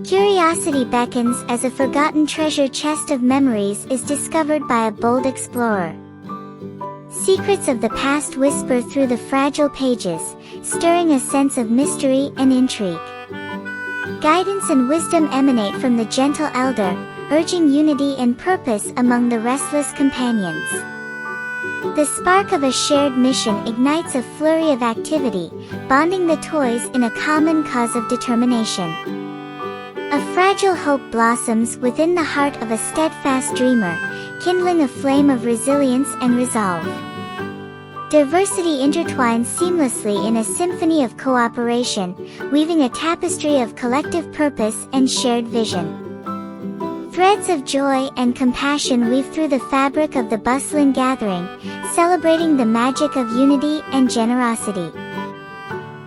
Curiosity beckons as a forgotten treasure chest of memories is discovered by a bold explorer. Secrets of the past whisper through the fragile pages, stirring a sense of mystery and intrigue. Guidance and wisdom emanate from the gentle elder, urging unity and purpose among the restless companions. The spark of a shared mission ignites a flurry of activity, bonding the toys in a common cause of determination. A fragile hope blossoms within the heart of a steadfast dreamer, kindling a flame of resilience and resolve. Diversity intertwines seamlessly in a symphony of cooperation, weaving a tapestry of collective purpose and shared vision. Threads of joy and compassion weave through the fabric of the bustling gathering, celebrating the magic of unity and generosity.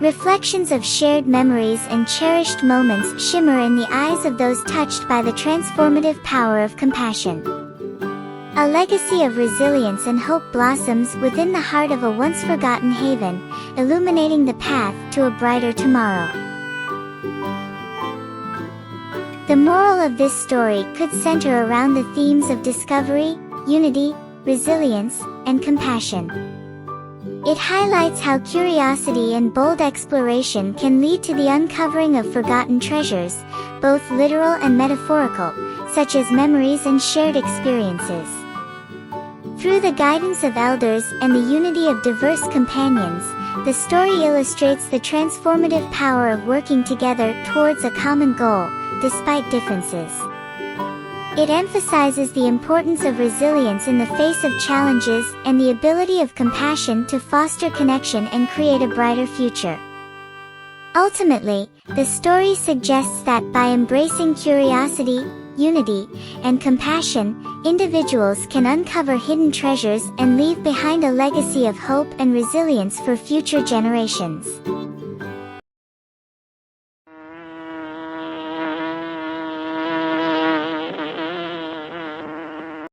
Reflections of shared memories and cherished moments shimmer in the eyes of those touched by the transformative power of compassion. A legacy of resilience and hope blossoms within the heart of a once-forgotten haven, illuminating the path to a brighter tomorrow. The moral of this story could center around the themes of discovery, unity, resilience, and compassion. It highlights how curiosity and bold exploration can lead to the uncovering of forgotten treasures, both literal and metaphorical, such as memories and shared experiences. Through the guidance of elders and the unity of diverse companions, the story illustrates the transformative power of working together towards a common goal, despite differences. It emphasizes the importance of resilience in the face of challenges and the ability of compassion to foster connection and create a brighter future. Ultimately, the story suggests that by embracing curiosity, unity, and compassion, individuals can uncover hidden treasures and leave behind a legacy of hope and resilience for future generations.